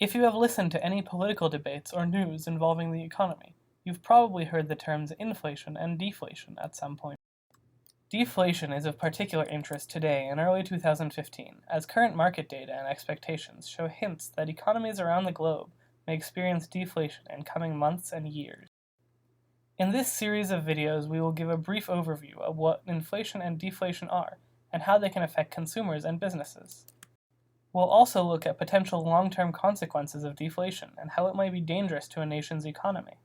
If you have listened to any political debates or news involving the economy, you've probably heard the terms inflation and deflation at some point. Deflation is of particular interest today in early 2015, as current market data and expectations show hints that economies around the globe may experience deflation in coming months and years. In this series of videos, we will give a brief overview of what inflation and deflation are, and how they can affect consumers and businesses. We'll also look at potential long-term consequences of deflation and how it might be dangerous to a nation's economy.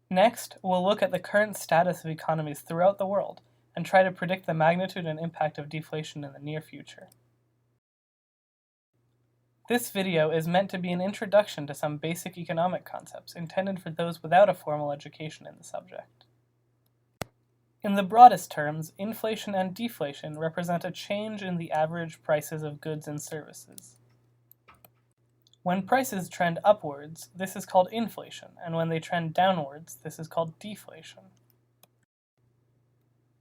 Next, we'll look at the current status of economies throughout the world and try to predict the magnitude and impact of deflation in the near future. This video is meant to be an introduction to some basic economic concepts intended for those without a formal education in the subject. In the broadest terms, inflation and deflation represent a change in the average prices of goods and services. When prices trend upwards, this is called inflation, and when they trend downwards, this is called deflation.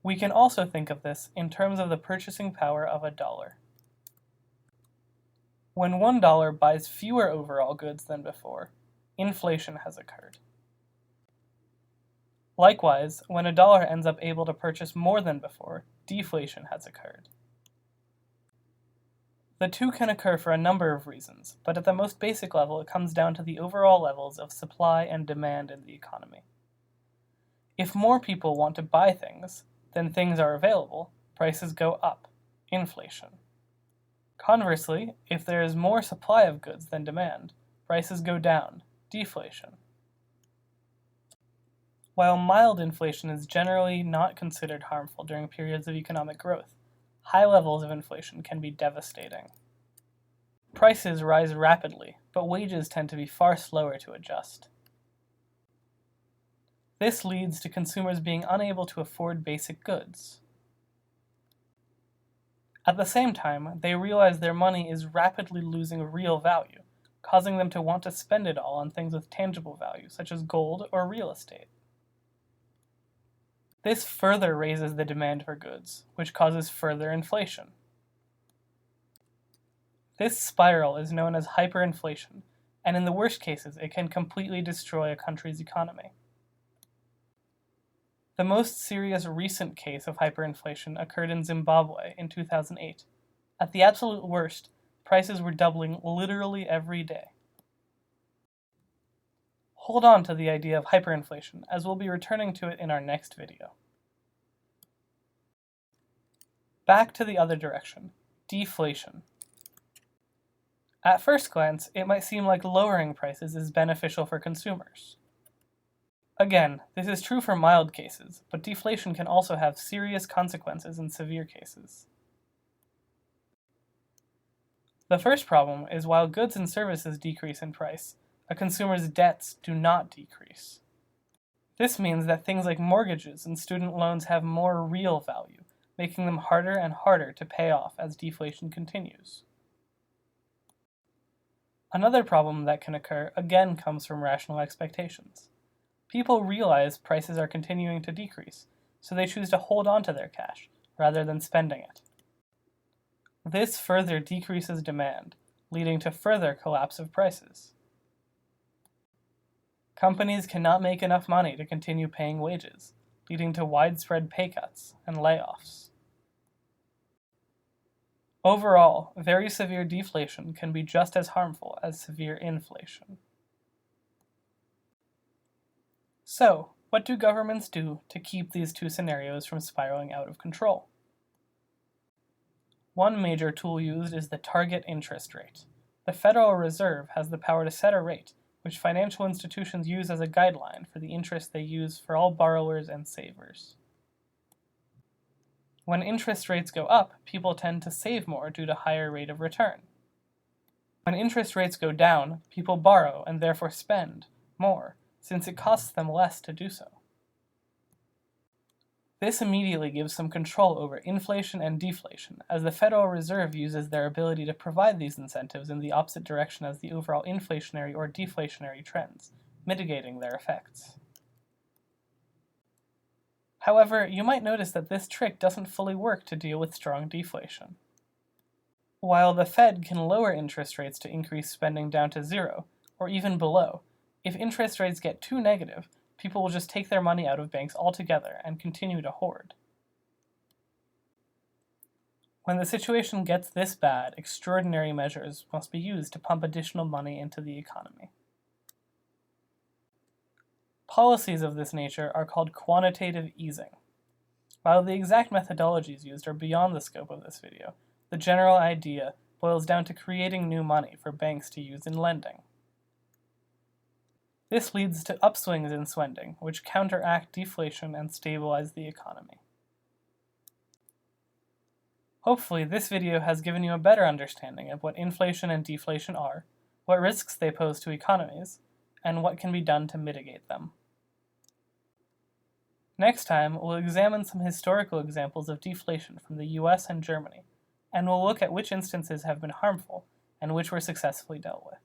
We can also think of this in terms of the purchasing power of a dollar. When $1 buys fewer overall goods than before, inflation has occurred. Likewise, when a dollar ends up able to purchase more than before, deflation has occurred. The two can occur for a number of reasons, but at the most basic level it comes down to the overall levels of supply and demand in the economy. If more people want to buy things than things are available, prices go up, inflation. Conversely, if there is more supply of goods than demand, prices go down, deflation. While mild inflation is generally not considered harmful during periods of economic growth, high levels of inflation can be devastating. Prices rise rapidly, but wages tend to be far slower to adjust. This leads to consumers being unable to afford basic goods. At the same time, they realize their money is rapidly losing real value, causing them to want to spend it all on things with tangible value, such as gold or real estate. This further raises the demand for goods, which causes further inflation. This spiral is known as hyperinflation, and in the worst cases, it can completely destroy a country's economy. The most serious recent case of hyperinflation occurred in Zimbabwe in 2008. At the absolute worst, prices were doubling literally every day. Hold on to the idea of hyperinflation, as we'll be returning to it in our next video. Back to the other direction, deflation. At first glance, it might seem like lowering prices is beneficial for consumers. Again, this is true for mild cases, but deflation can also have serious consequences in severe cases. The first problem is while goods and services decrease in price, a consumer's debts do not decrease. This means that things like mortgages and student loans have more real value, making them harder and harder to pay off as deflation continues. Another problem that can occur again comes from rational expectations. People realize prices are continuing to decrease, so they choose to hold on to their cash rather than spending it. This further decreases demand, leading to further collapse of prices. Companies cannot make enough money to continue paying wages, leading to widespread pay cuts and layoffs. Overall, very severe deflation can be just as harmful as severe inflation. So, what do governments do to keep these two scenarios from spiraling out of control? One major tool used is the target interest rate. The Federal Reserve has the power to set a rate, which financial institutions use as a guideline for the interest they use for all borrowers and savers. When interest rates go up, people tend to save more due to higher rate of return. When interest rates go down, people borrow and therefore spend more, since it costs them less to do so. This immediately gives some control over inflation and deflation, as the Federal Reserve uses their ability to provide these incentives in the opposite direction as the overall inflationary or deflationary trends, mitigating their effects. However, you might notice that this trick doesn't fully work to deal with strong deflation. While the Fed can lower interest rates to increase spending down to zero, or even below, if interest rates get too negative, people will just take their money out of banks altogether and continue to hoard. When the situation gets this bad, extraordinary measures must be used to pump additional money into the economy. Policies of this nature are called quantitative easing. While the exact methodologies used are beyond the scope of this video, the general idea boils down to creating new money for banks to use in lending. This leads to upswings in spending, which counteract deflation and stabilize the economy. Hopefully, this video has given you a better understanding of what inflation and deflation are, what risks they pose to economies, and what can be done to mitigate them. Next time, we'll examine some historical examples of deflation from the US and Germany, and we'll look at which instances have been harmful and which were successfully dealt with.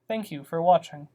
Thank you for watching.